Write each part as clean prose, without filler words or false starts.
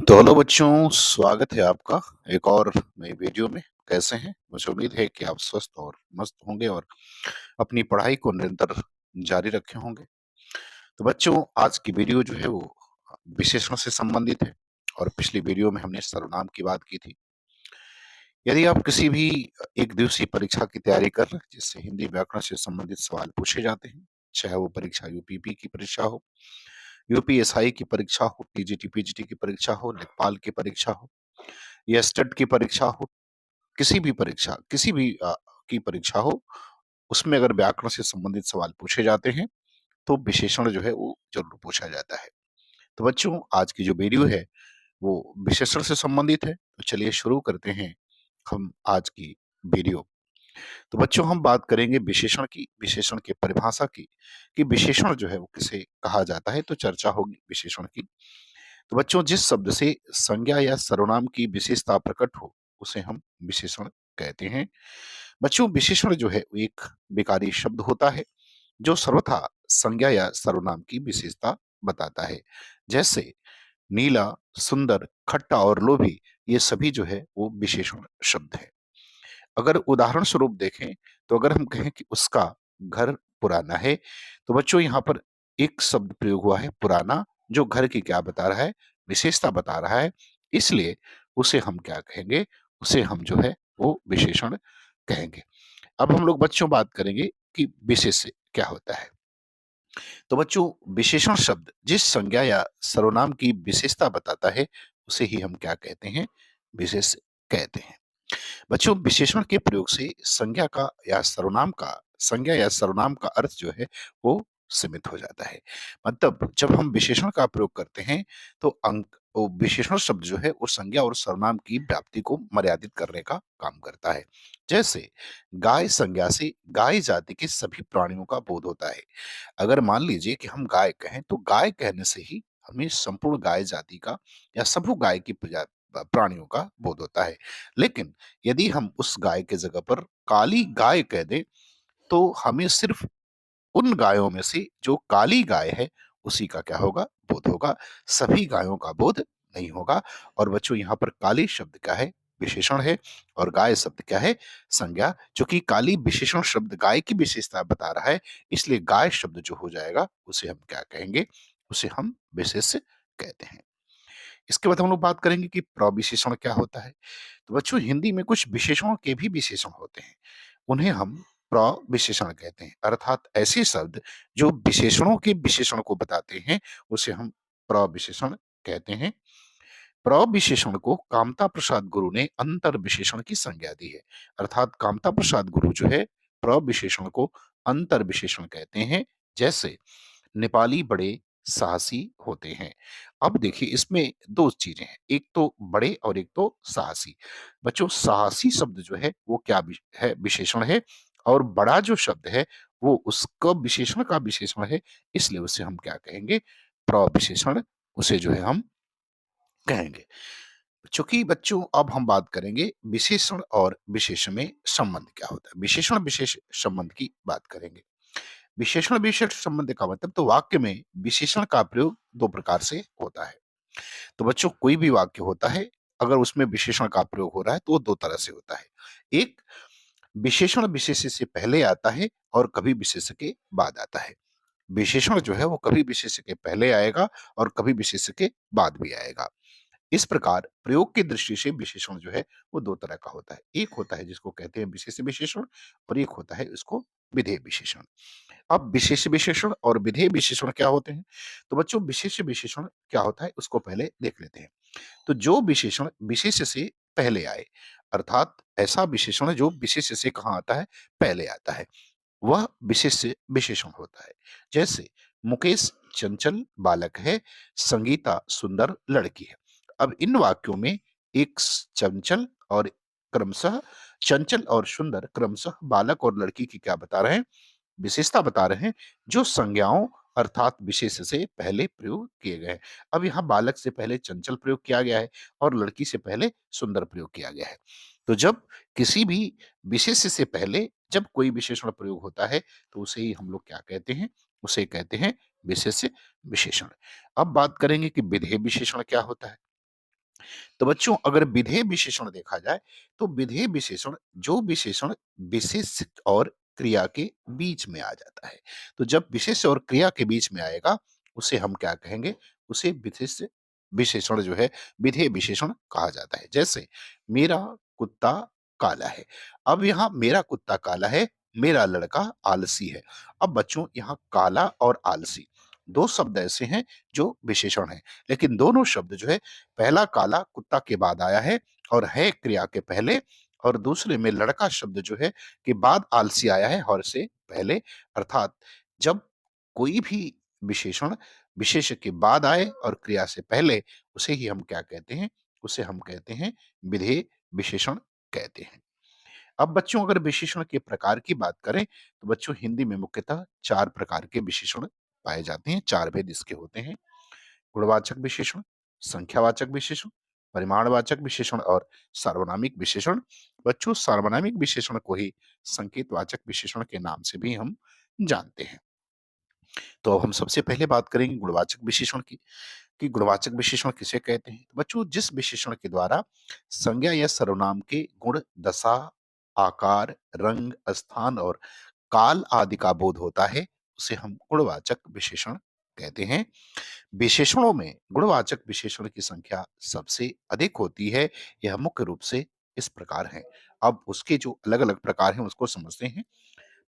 तो हेलो बच्चों, स्वागत है आपका एक और नई वीडियो में। कैसे हैं? मुझे उम्मीद है कि आप स्वस्थ और मस्त होंगे और अपनी पढ़ाई को निरंतर जारी रखे होंगे। तो बच्चों, आज की वीडियो जो है वो विशेषण से संबंधित है और पिछली वीडियो में हमने सर्वनाम की बात की थी। यदि आप किसी भी एक दिवसीय परीक्षा की तैयारी कर रहे हैं जिससे हिंदी व्याकरण से संबंधित सवाल पूछे जाते हैं, चाहे वो परीक्षा यूपीपी की परीक्षा हो, यूपीएसआई की परीक्षा हो, टीजीटी पीजीटी की परीक्षा हो, लेखपाल की परीक्षा हो या स्टेट की परीक्षा हो, किसी भी की परीक्षा हो, उसमें अगर व्याकरण से संबंधित सवाल पूछे जाते हैं, तो विशेषण जो है वो ज़रूर पूछा जाता है। तो बच्चों, आज की जो वीडियो है, वो विशेषण से संबंधित है। तो चलिए शुरू करते हैं हम आज की वीडियो। तो बच्चों, हम बात करेंगे विशेषण की, विशेषण की परिभाषा की, कि विशेषण जो है वो किसे कहा जाता है, तो चर्चा होगी विशेषण की। तो बच्चों, जिस शब्द से संज्ञा या सर्वनाम की विशेषता प्रकट हो, उसे हम विशेषण कहते हैं। बच्चों, विशेषण जो है वो एक विकारी शब्द होता है जो सर्वथा संज्ञा या सर्वनाम की विशेषता बताता है। जैसे नीला, सुंदर, खट्टा और लोभी, ये सभी जो है वो विशेषण शब्द है। अगर उदाहरण स्वरूप देखें, तो अगर हम कहें कि उसका घर पुराना है, तो बच्चों यहाँ पर एक शब्द प्रयोग हुआ है पुराना, जो घर की क्या बता रहा है? विशेषता बता रहा है। इसलिए उसे हम क्या कहेंगे? उसे हम जो है वो विशेषण कहेंगे। अब हम लोग बच्चों बात करेंगे कि विशेष्य क्या होता है। तो बच्चों, विशेषण शब्द जिस संज्ञा या सर्वनाम की विशेषता बताता है, उसे ही हम क्या कहते हैं? विशेष्य कहते हैं। बच्चों, विशेषण के प्रयोग से संज्ञा या सर्वनाम का अर्थ जो है वो सीमित हो जाता है। मतलब जब हम विशेषण का प्रयोग करते हैं, तो अंक वो विशेषण शब्द जो है वो संज्ञा और सर्वनाम की व्याप्ति को मर्यादित करने का काम करता है। जैसे गाय संज्ञा से गाय जाति के सभी प्राणियों का बोध होता है। अगर मान लीजिए कि हम गाय कहें, तो गाय कहने से ही हमें संपूर्ण गाय जाति का या समूह गाय की प्राणियों का बोध होता है। लेकिन यदि हम उस गाय के जगह पर काली गाय कह दें, तो हमें सिर्फ उन गायों में से जो काली गाय है, उसी का क्या होगा? बोध होगा। सभी गायों का बोध नहीं होगा। और बच्चों, यहाँ पर काली शब्द क्या है? विशेषण है। और गाय शब्द क्या है? संज्ञा। चूंकि काली विशेषण शब्द गाय की विशेषता बता रहा है, इसलिए गाय शब्द जो हो जाएगा, उसे हम क्या कहेंगे? उसे हम विशेष्य कहते हैं। इसके बाद हम लोग बात करेंगे कि प्रविशेषण क्या होता है। तो बच्चों, हिंदी में कुछ विशेषणों के भी विशेषण होते हैं। उन्हें हम प्रविशेषण कहते हैं। अर्थात ऐसे शब्द जो विशेषणों के विशेषण को बताते हैं, उसे हम प्रविशेषण कहते हैं। प्रविशेषण को कामता प्रसाद गुरु ने अंतर विशेषण की संज्ञा दी है। अर्थात कामता प्रसाद गुरु जो है प्रविशेषण को अंतर विशेषण कहते हैं। जैसे नेपाली बड़े साहसी होते हैं। अब देखिए, इसमें 2 चीज़ें हैं, एक तो बड़े और एक तो साहसी। बच्चों, साहसी शब्द जो है वो क्या है? विशेषण है। और बड़ा जो शब्द है वो उसका विशेषण का विशेषण है, इसलिए उसे हम क्या कहेंगे? प्रविशेषण उसे जो है हम कहेंगे। चूँकि बच्चों, अब हम बात करेंगे विशेषण और विशेषण में संबंध क्या होता है। विशेषण विशेष संबंध की बात करेंगे। विशेषण विशेष संबंध का मतलब, तो वाक्य में विशेषण का प्रयोग 2 प्रकार से होता है। तो बच्चों, कोई भी वाक्य होता है, अगर उसमें विशेषण का प्रयोग हो रहा है, तो वो 2 तरह से होता है। एक, विशेषण विशेष्य से पहले आता है और कभी विशेष्य के बाद आता है। विशेषण जो है वो कभी विशेष्य के पहले आएगा और कभी विशेष्य के बाद भी आएगा। इस प्रकार प्रयोग की दृष्टि से विशेषण जो है वो 2 तरह का होता है। एक होता है जिसको कहते हैं विशेष्य विशेषण, और एक होता है इसको विधेय विशेषण। अब विशेष विशेषण और विधेय विशेषण क्या होते हैं? तो बच्चों, विशेष विशेषण क्या होता है उसको पहले देख लेते हैं। तो जो विशेषण विशेष से पहले आए, अर्थात ऐसा विशेषण जो विशेष से कहाँ आता है? पहले आता है, वह विशेष विशेषण होता है। जैसे मुकेश चंचल बालक है, संगीता सुंदर लड़की है। अब इन वाक्यों में एक चंचल और क्रमशः चंचल और सुंदर क्रमशः बालक और लड़की की क्या बता रहे हैं? विशेषता बता रहे हैं, जो संज्ञाओं अर्थात विशेष से पहले प्रयोग किए गए हैं। अब यहाँ बालक से पहले चंचल प्रयोग किया गया है और लड़की से पहले सुंदर प्रयोग किया गया है। तो जब किसी भी विशेष से पहले जब कोई विशेषण प्रयोग होता है, तो उसे ही हम लोग क्या कहते हैं? उसे कहते हैं विशेष्य विशेषण। अब बात करेंगे कि विधेय विशेषण क्या होता है। तो बच्चों अगर विधेय विशेषण देखा जाए तो विधेय विशेषण जो विशेषण विशेष और क्रिया के बीच में आ जाता है। तो जब विशेष और क्रिया के बीच में आएगा उसे हम क्या कहेंगे? उसे विशेष विशेषण जो है विधेय विशेषण कहा जाता है। जैसे मेरा कुत्ता काला है। अब यहाँ मेरा कुत्ता काला है, मेरा लड़का आलसी है। अब बच्चों यहाँ काला और आलसी 2 शब्द ऐसे हैं जो विशेषण हैं, लेकिन दोनों शब्द जो है पहला काला कुत्ता के बाद आया है और है क्रिया के पहले, और दूसरे में लड़का शब्द जो है के बाद आलसी आया है और से पहले। अर्थात जब कोई भी विशेषण विशेष के बाद आए और क्रिया से पहले, उसे ही हम क्या कहते हैं? उसे हम कहते हैं विधेय विशेषण कहते हैं। अब बच्चों अगर विशेषण के प्रकार की बात करें तो बच्चों हिंदी में मुख्यतः 4 प्रकार के विशेषण पाए जाते हैं, 4 भेद इसके होते हैं। गुणवाचक विशेषण, संख्यावाचक विशेषण, परिमाणवाचक विशेषण और सार्वनामिक विशेषण। बच्चों सार्वनामिक विशेषण को ही संकेतवाचक विशेषण के नाम से भी हम जानते हैं। तो अब हम सबसे पहले बात करेंगे गुणवाचक विशेषण की कि गुणवाचक विशेषण किसे कहते हैं। तो बच्चों जिस विशेषण के द्वारा संज्ञा या सर्वनाम के गुण, दशा, आकार, रंग, स्थान और काल आदि का बोध होता है उसे हम गुणवाचक विशेषण कहते हैं। विशेषणों में गुणवाचक विशेषण की संख्या सबसे अधिक होती है। यह मुख्य रूप से इस प्रकार है। अब उसके जो अलग अलग प्रकार हैं उसको समझते हैं।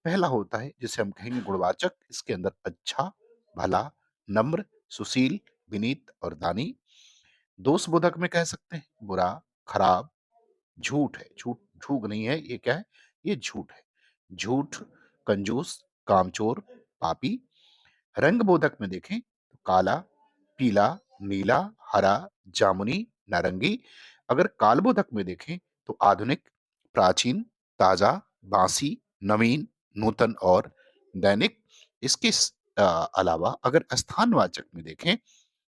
पहला होता है जिसे हम कहेंगे गुणवाचक। इसके अंदर अच्छा, भला, नम्र, सुशील, विनीत और दानी। दोष बोधक में कह सकते हैं बुरा, खराब, झूठ है, झूठ झूठ नहीं है, ये क्या है? ये झूठ है। झूठ, कंजूस, कामचोर, पापी। रंग बोधक में देखें तो काला, पीला, नीला, हरा, जामुनी, नारंगी। अगर काल बोधक में देखें तो आधुनिक, प्राचीन, ताजा, बासी, नवीन, नूतन और दैनिक। इसके अलावा अगर स्थानवाचक में देखें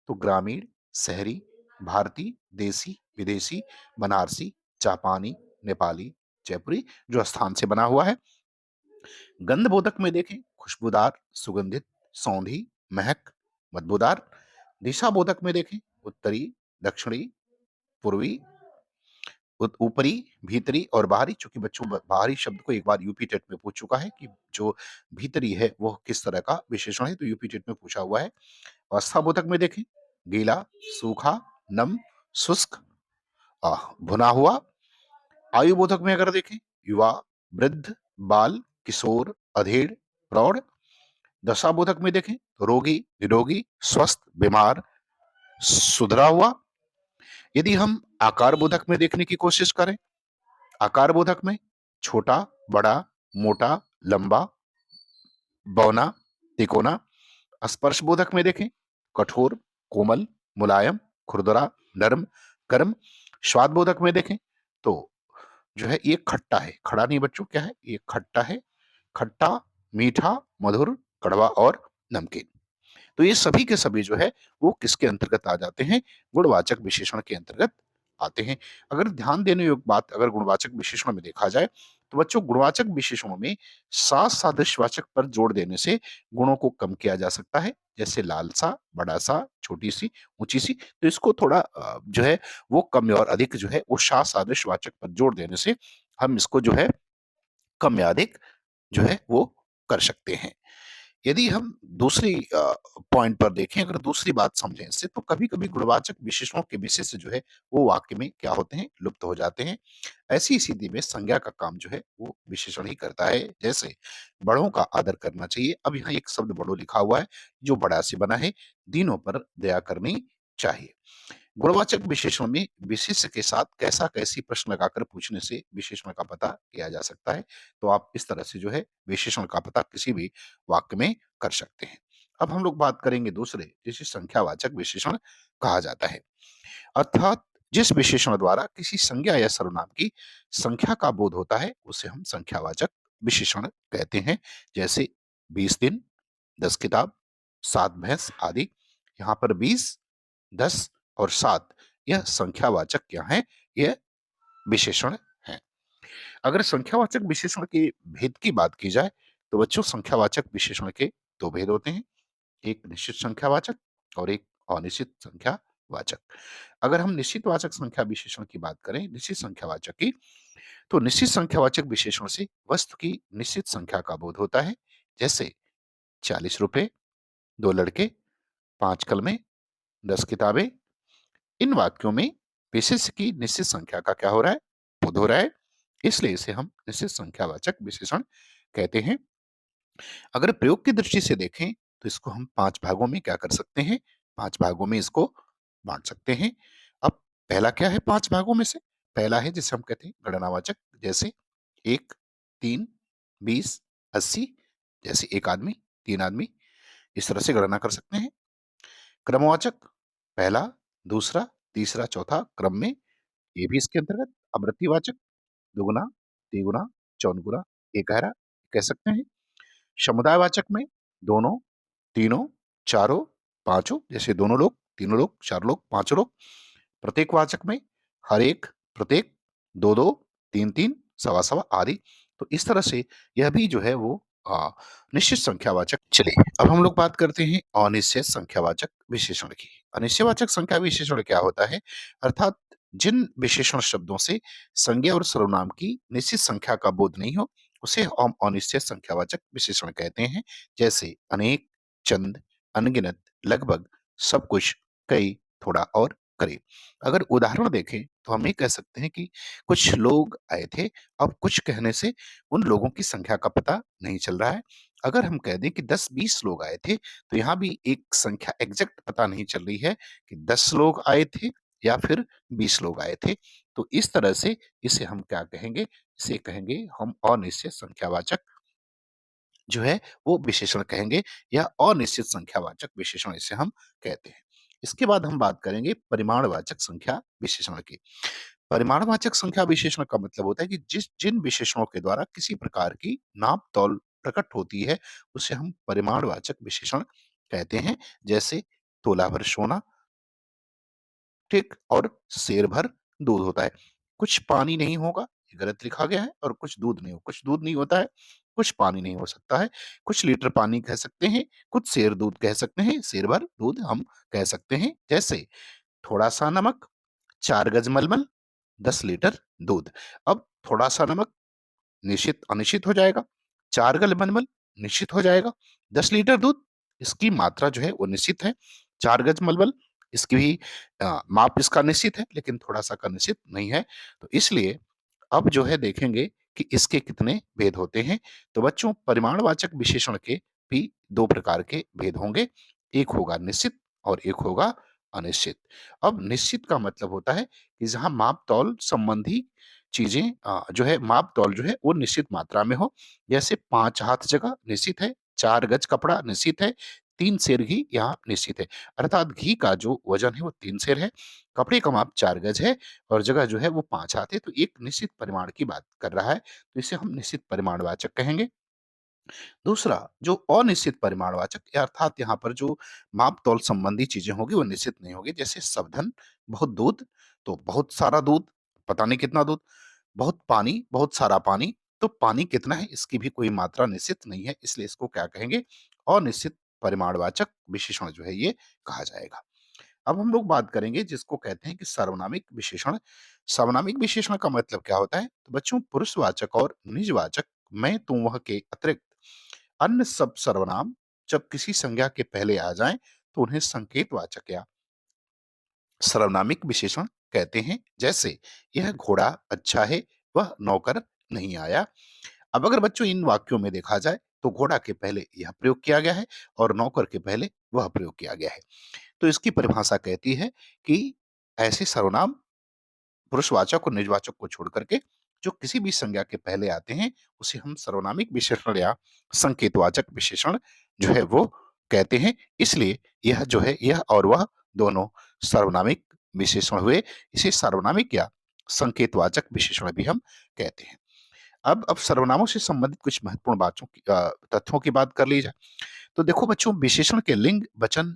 तो ग्रामीण, शहरी, भारतीय, देसी, विदेशी, बनारसी, जापानी, नेपाली, जयपुरी, जो स्थान से बना हुआ है। गंधबोधक में देखें खुशबूदार, सुगंधित, सौंधी, महक, बदबूदार। दिशाबोधक में देखें उत्तरी, दक्षिणी, पूर्वी, ऊपरी, भीतरी और बाहरी। चूंकि बच्चों बाहरी शब्द को एक बार यूपी टेट में पूछ चुका है कि जो भीतरी है वो किस तरह का विशेषण है, तो यूपी टेट में पूछा हुआ है। अवस्थाबोधक में देखें गीला, सूखा, नम, शुष्क, भुना हुआ। आयु बोधक में अगर देखें युवा, वृद्ध, बाल, किशोर, अधेड़, प्रौढ़। दशा बोधक में देखें तो रोगी, निरोगी, स्वस्थ, बीमार, सुधरा हुआ। यदि हम आकार बोधक में देखने की कोशिश करें, आकार बोधक में छोटा, बड़ा, मोटा, लंबा, बौना, तिकोना। स्पर्श बोधक में देखें कठोर, कोमल, मुलायम, खुरदरा, नरम, गर्म। स्वाद बोधक में देखें तो जो है ये खट्टा है, खड़ा नहीं बच्चों, क्या है ये? खट्टा है। खट्टा, मीठा, मधुर, कड़वा और नमकीन। तो ये सभी के सभी जो है वो किसके अंतर्गत आ जाते हैं? गुणवाचक विशेषण के अंतर्गत आते हैं। अगर ध्यान देने योग्य बात अगर गुणवाचक विशेषण में देखा जाए तो बच्चों गुणवाचक विशेषणों में सात सादृश्यवाचक पर जोड़ देने से गुणों को कम किया जा सकता है। जैसे लाल सा, बड़ा सा, छोटी सी, ऊंची सी। तो इसको थोड़ा जो है वो कम और अधिक जो है वो सात सादृश्यवाचक पर जोड़ देने से हम इसको जो है कम या अधिक जो है वो कर सकते हैं। यदि हम दूसरी पॉइंट पर देखें, अगर दूसरी बात समझें इससे, तो कभी-कभी गुणवाचक विशेषणों के विशेष्य जो है वो वाक्य में क्या होते हैं? लुप्त हो जाते हैं। ऐसी स्थिति में संज्ञा का काम जो है वो विशेषण ही करता है। जैसे बड़ों का आदर करना चाहिए। अब यहाँ एक शब्द बड़ों लिखा हुआ है जो बड़ा से बना है। दीनों पर दया करनी चाहिए। गुणवाचक विशेषण में विशेष्य के साथ कैसा कैसी प्रश्न लगाकर पूछने से विशेषण का पता किया जा सकता है। तो आप इस तरह से जो है विशेषण का पता किसी भी वाक्य में कर सकते हैं। अब हम लोग बात करेंगे दूसरे जिसे संख्यावाचक विशेषण कहा जाता है। अर्थात जिस विशेषण द्वारा किसी संज्ञा या सर्वनाम की संख्या का बोध होता है उसे हम संख्यावाचक विशेषण कहते हैं। जैसे 20 दिन, 10 किताब, 7 भैंस आदि। यहाँ पर 20, 10 और 7 यह संख्यावाचक क्या है? यह विशेषण है। अगर संख्यावाचक विशेषण के भेद की बात की जाए तो बच्चों संख्यावाचक विशेषण के दो भेद होते हैं। एक निश्चित संख्यावाचक और एक अनिश्चित संख्यावाचक। वाचक। अगर हम निश्चित वाचक संख्या विशेषण की बात करें, निश्चित संख्यावाचक की, तो निश्चित संख्यावाचक विशेषण से वस्तु की निश्चित संख्या का बोध होता है। जैसे 40 रुपए, 2 लड़के, 5 कलमें, 10 किताबें। इन वाक्यों में विशेष्य की निश्चित संख्या का क्या हो रहा है? बोध हो रहा है। इसलिए इसे हम निश्चित संख्यावाचक विशेषण कहते हैं। अगर प्रयोग की दृष्टि से देखें तो इसको हम 5 भागों में क्या कर सकते हैं? 5 भागों में इसको बाँट सकते हैं। अब पहला क्या है 5 भागों में से? पहला है जिसे हम कहते हैं गणनावाचक, जैसे 1, 3, 20, 80, जैसे 1 आदमी, 3 आदमी, इस तरह से गणना कर सकते हैं। क्रमवाचक, पहला, दूसरा, तीसरा, चौथा क्रम में, ये भी इसके अंतर्गत। आवृत्तिवाचक, दुगुना, तिगुना, चौगुना, इकहरा कह सकते हैं। समुदायवाचक में दोनों, तीनों, चारों, पाँचों, जैसे दोनों लोग, तीनों लोग, 4 लोग, 5 लोग। प्रतीकवाचक में हर एक, प्रत्येक, 2-2, 3-3, सवा-सवा आदि। तो इस तरह से यह भी जो है वो निश्चित संख्यावाचक। चलिए, अब हम लोग बात करते हैं अनिश्चित संख्यावाचक विशेषण की। अनिश्चयवाचक संख्या विशेषण क्या होता है? अर्थात जिन विशेषण शब्दों से संज्ञा और सर्वनाम की निश्चित संख्या का बोध नहीं हो, उसे हम अनिश्चित संख्यावाचक विशेषण कहते हैं। जैसे अनेक, चंद, अनगिनत, लगभग, सब कुछ, कई, थोड़ा और करीब। अगर उदाहरण देखें तो हम ये कह सकते हैं कि कुछ लोग आए थे, अब कुछ कहने से उन लोगों की संख्या का पता नहीं चल रहा है। अगर हम कह दें कि 10-20 लोग आए थे, तो यहाँ भी एक संख्या एग्ज़ैक्ट पता नहीं चल रही है कि 10 लोग आए थे या फिर 20 लोग आए थे। तो इस तरह से इसे हम क्या कहेंगे? इसे कहेंगे हम अनिश्चित संख्यावाचक जो है वो विशेषण कहेंगे, या अनिश्चित संख्यावाचक विशेषण इसे हम कहते हैं। इसके बाद हम बात करेंगे परिमाणवाचक संख्या विशेषण की। परिमाणवाचक संख्या विशेषण का मतलब होता है कि जिन विशेषणों के द्वारा किसी प्रकार की नाप-तौल प्रकट होती है, उसे हम परिमाणवाचक विशेषण कहते हैं। जैसे तोला भर सोना, ठीक, और सेर भर दूध होता है। कुछ पानी नहीं होगा, ये गलत लिखा गया है, और कुछ दूध नहीं हो, कुछ दूध नहीं होता है, कुछ पानी नहीं हो सकता है। कुछ लीटर पानी कह सकते हैं, कुछ सेर दूध कह सकते हैं, सेर भर दूध हम कह सकते हैं। जैसे थोड़ा-सा नमक, 4 गज मलमल, 10 लीटर दूध। अब थोड़ा-सा नमक निश्चित अनिश्चित हो जाएगा, 4 गज मलमल निश्चित हो जाएगा, 10 लीटर दूध इसकी मात्रा जो है वो निश्चित है, 4 गज मलमल इसकी भी माप इसका निश्चित है, लेकिन थोड़ा-सा का निश्चित नहीं है। तो इसलिए अब जो है देखेंगे कि इसके कितने भेद होते हैं। तो बच्चों, परिमाणवाचक विशेषण के भी 2 प्रकार के भेद होंगे, एक होगा निश्चित और एक होगा अनिश्चित। अब निश्चित का मतलब होता है कि जहाँ माप-तौल संबंधी चीज़ें जो है माप-तौल जो है वो निश्चित मात्रा में हो। जैसे 5 हाथ जगह निश्चित है, 4 गज कपड़ा निश्चित है, 3 सेर घी यहाँ निश्चित है। अर्थात घी का जो वज़न है वो 3 सेर है, कपड़े का माप 4 गज है और जगह जो है वो 5 हाथ है। तो एक निश्चित परिमाण की बात कर रहा है, तो इसे हम निश्चित परिमाणवाचक कहेंगे। दूसरा जो अनिश्चित परिमाणवाचक या अर्थात यहाँ पर जो माप-तौल संबंधी चीज़ें होंगी वो निश्चित नहीं होगी। जैसे सावधान, बहुत दूध, तो बहुत सारा दूध, पता नहीं कितना दूध, बहुत पानी, बहुत सारा पानी, तो पानी कितना है इसकी भी कोई मात्रा निश्चित नहीं है, इसलिए इसको क्या कहेंगे? अनिश्चित परिमाणवाचक विशेषण जो है ये कहा जाएगा। अब हम लोग बात करेंगे जिसको कहते हैं कि सार्वनामिक विशेषण। सार्वनामिक विशेषण का मतलब क्या होता है? तो बच्चों, पुरुषवाचक और निजवाचक मैं, तुम, वह के अतिरिक्त अन्य सब सर्वनाम जब किसी संज्ञा के पहले आ जाएं तो उन्हें संकेतवाचक या सर्वनामिक विशेषण कहते हैं। जैसे यह घोड़ा अच्छा है, वह नौकर नहीं आया। अब अगर बच्चों इन वाक्यों में देखा जाए तो घोड़ा के पहले यह प्रयोग किया गया है और नौकर के पहले वह प्रयोग किया गया है। तो इसकी परिभाषा कहती है कि ऐसे सर्वनाम पुरुषवाचक और निजवाचक को छोड़ करके जो किसी भी संज्ञा के पहले आते हैं उसे हम सर्वनामिक विशेषण या संकेतवाचक विशेषण जो है वो कहते हैं। इसलिए यह जो है यह और वह दोनों सार्वनामिक विशेषण हुए। इसे सार्वनामिक या संकेतवाचक विशेषण भी हम कहते हैं। अब सर्वनामों से संबंधित कुछ महत्वपूर्ण बातों की तथ्यों की बात कर ली जाए तो देखो बच्चों, विशेषण के लिंग वचन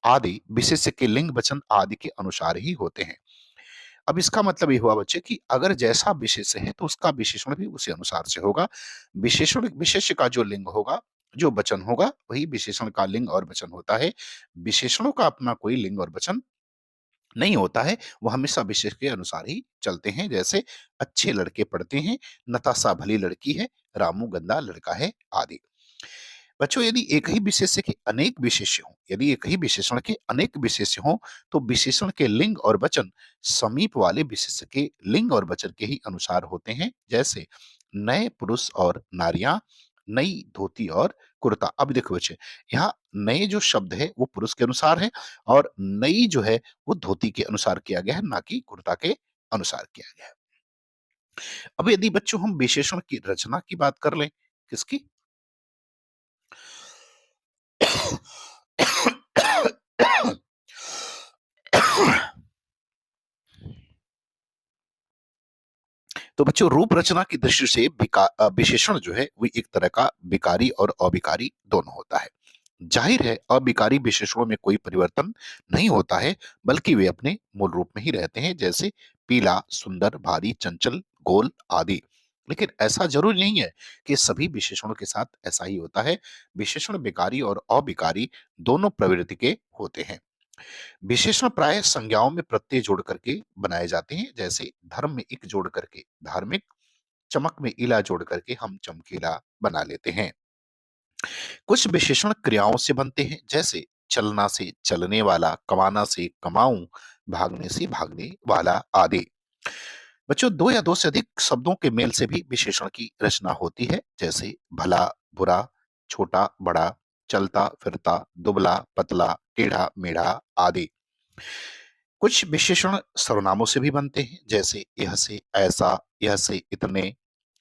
आदि विशेष्य के लिंग वचन आदि के अनुसार ही होते हैं। अब इसका मतलब ये हुआ बच्चे कि अगर जैसा विशेष्य है तो उसका विशेषण भी उसी अनुसार से होगा। विशेषण विशेष्य का जो लिंग होगा, जो वचन होगा, वही विशेषण का लिंग और वचन होता है। विशेषणों का अपना कोई लिंग और वचन नहीं होता है, वो हमेशा विशेष के अनुसार ही चलते हैं। जैसे अच्छे लड़के पढ़ते हैं, नताशा भली लड़की है, रामू गंदा लड़का है, आदि। बच्चों, यदि एक ही विशेषण के अनेक विशेष्य हों, तो विशेषण के लिंग और वचन समीप वाले विशेष्य के लिंग और वचन के ही अनुसार होते हैं। जैसे नए पुरुष और नारियां, नई धोती और कुर्ता। अब देखो बच्चे, यहाँ नए जो शब्द है वो पुरुष के अनुसार है, और नई जो है वो धोती के अनुसार किया गया है, ना कि कुर्ता के अनुसार किया गया है। अब यदि बच्चों हम विशेषण की रचना की बात कर लें, किसकी? तो बच्चों, रूप रचना की दृष्टि से विशेषण जो है वो एक तरह का विकारी और अविकारी दोनों होता है। जाहिर है, अविकारी विशेषणों में कोई परिवर्तन नहीं होता है, बल्कि वे अपने मूल रूप में ही रहते हैं। जैसे पीला, सुंदर, भारी, चंचल, गोल, आदि। लेकिन ऐसा जरूरी नहीं है कि सभी विशेषणों के साथ ऐसा ही होता है। विशेषण विकारी और अविकारी दोनों प्रवृत्ति के होते हैं। विशेषण प्राय संज्ञाओं में प्रत्यय जोड़ करके बनाए जाते हैं। जैसे धर्म में इक जोड़ करके धार्मिक, चमक में इला जोड़ करके हम चमकीला बना लेते हैं। कुछ विशेषण क्रियाओं से बनते हैं। जैसे चलना से चलने वाला, कमाना से कमाऊं, भागने से भागने वाला, आदि। बच्चों, दो या दो से अधिक शब्दों के मेल से भी विशेषण की रचना होती है। जैसे भला, बुरा, छोटा, बड़ा, चलता फिरता, दुबला पतला, टेढ़ा मेढ़ा, आदि। कुछ विशेषण सर्वनामों से भी बनते हैं। जैसे यह से ऐसा, यह से इतने,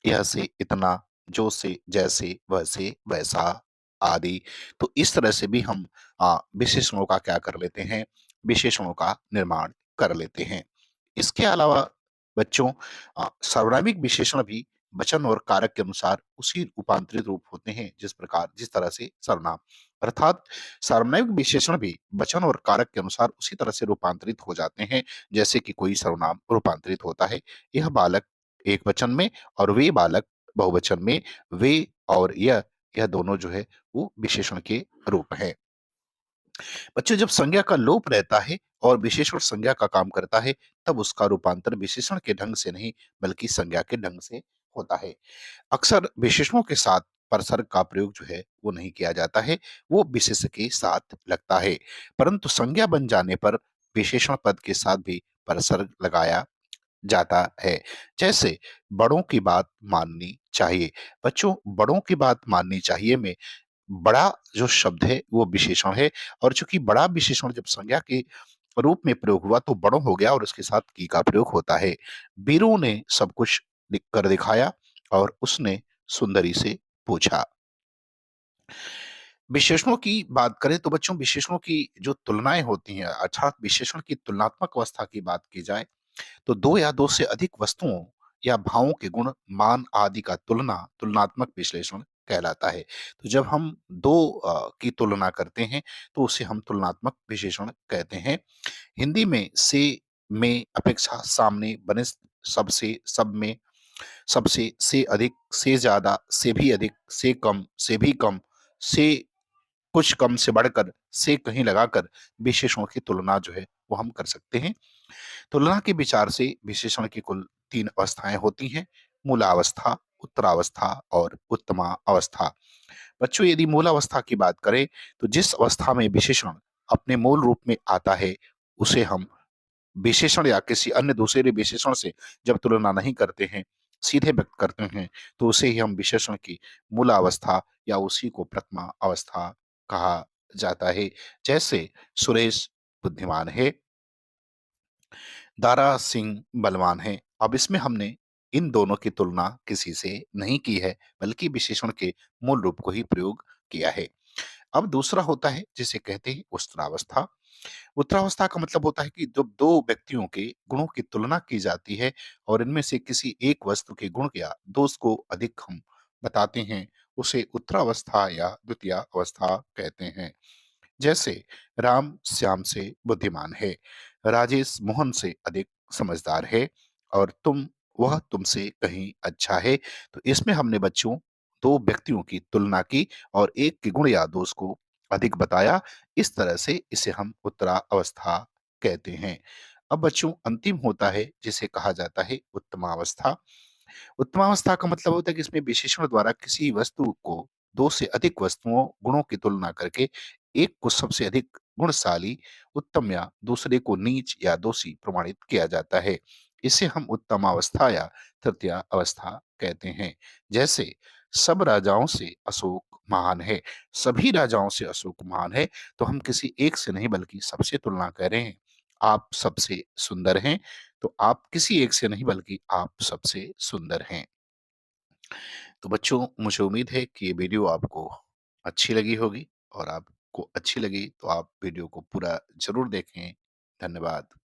यह से इतना, जो से जैसे, वह से वैसा, आदि। तो इस तरह से भी हम विशेषणों का क्या कर लेते हैं, विशेषणों का निर्माण कर लेते हैं। इसके अलावा बच्चों, सार्वनामिक विशेषण भी वचन और कारक के अनुसार उसी रूपांतरित रूप होते हैं, जिस तरह से सर्वनाम। अर्थात सार्वनामिक विशेषण भी वचन और कारक के अनुसार उसी तरह से रूपांतरित हो जाते हैं, जैसे कि कोई सर्वनाम रूपांतरित होता है। यह बालक एक वचन में, और वे बालक बहुवचन में। वे और यह दोनों जो है वो विशेषण के रूप हैं। बच्चों, जब संज्ञा का लोप रहता है और विशेषण संज्ञा का काम करता है, तब उसका रूपांतर विशेषण के ढंग से नहीं, बल्कि संज्ञा के ढंग से होता है। अक्सर विशेषणों के साथ परसर्ग का प्रयोग जो है वो नहीं किया जाता है, वो विशेष के साथ लगता है। परंतु संज्ञा बन जाने पर विशेषण पद के साथ भी परसर्ग लगाया जाता है। जैसे बड़ों की बात माननी चाहिए। बच्चों, बड़ों की बात माननी चाहिए में बड़ा जो शब्द है वो विशेषण है, और चूंकि बड़ा विशेषण जब संज्ञा के रूप में प्रयोग हुआ तो बड़ों हो गया, और उसके साथ की का प्रयोग होता है। बीरू ने सब कुछ कर दिखाया, और उसने सुंदरी से पूछा। विशेषणों की बात करें तो बच्चों, विशेषणों की जो तुलनाएं होती हैं, अर्थात विशेषण की तुलनात्मक अवस्था की बात की जाए, तो दो या दो से अधिक वस्तुओं या भावों के गुण, मान आदि का तुलनात्मक विश्लेषण कहलाता है। तो जब हम दो की तुलना करते हैं, तो उसे हम तुलनात्मक विशेषण कहते हैं। हिंदी में में अपेक्षा, सामने, बने, सबसे, सब में, सबसे, से अधिक, से ज्यादा, से भी अधिक, से कम, से भी कम, से कुछ कम से बढ़कर, से कहीं लगाकर विशेषणों की तुलना जो है वो हम कर सकते हैं। तुलना के विचार से विशेषण की कुल तीन अवस्थाएं होती हैं: मूलावस्था, उत्तरावस्था और उत्तमा अवस्था। बच्चों, यदि मूलावस्था की बात करें, तो जिस अवस्था में विशेषण अपने मूल रूप में आता है, उसे हम विशेषण या किसी अन्य दूसरे विशेषण से जब तुलना नहीं करते हैं, सीधे व्यक्त करते हैं, तो उसे ही हम विशेषण की मूलावस्था या उसी को प्रथमा अवस्था कहा जाता है। जैसे सुरेश बुद्धिमान है, दारा सिंह बलवान है। अब इसमें हमने इन दोनों की तुलना किसी से नहीं की है, बल्कि विशेषण के मूल रूप को ही प्रयोग किया है। अब दूसरा होता है जिसे कहते हैं उत्तरावस्था। उत्तरावस्था का मतलब होता है कि जब दो व्यक्तियों के गुणों की तुलना की जाती है, और इनमें से किसी एक वस्तु के गुण या दोष को अधिक हम बताते हैं, उसे उत्तरावस्था या द्वितीय अवस्था कहते हैं। जैसे राम श्याम से बुद्धिमान है, राजेश मोहन से अधिक समझदार है, और वह तुमसे कहीं अच्छा है। तो इसमें हमने बच्चों दो व्यक्तियों की तुलना की, और एक के गुण या दोष को अधिक बताया। इस तरह से इसे हम उत्तरा अवस्था कहते हैं। अब बच्चों अंतिम होता है जिसे कहा जाता है उत्तमावस्था। उत्तमावस्था का मतलब होता है कि इसमें विशेषण द्वारा किसी वस्तु को 2 से अधिक वस्तुओं, गुणों की तुलना करके एक को सबसे अधिक गुणशाली, उत्तम या दूसरे को नीच या दोषी प्रमाणित किया जाता है। इसे हम उत्तमावस्था या तृतीया अवस्था कहते हैं। जैसे सब राजाओं से अशोक महान है, सभी राजाओं से अशोक महान है, तो हम किसी एक से नहीं बल्कि सबसे तुलना कर रहे हैं। आप सबसे सुंदर हैं, तो आप किसी एक से नहीं बल्कि आप सबसे सुंदर हैं। तो बच्चों मुझे उम्मीद है कि ये वीडियो आपको अच्छी लगी होगी और आपको अच्छी लगी तो आप वीडियो को पूरा ज़रूर देखें। धन्यवाद।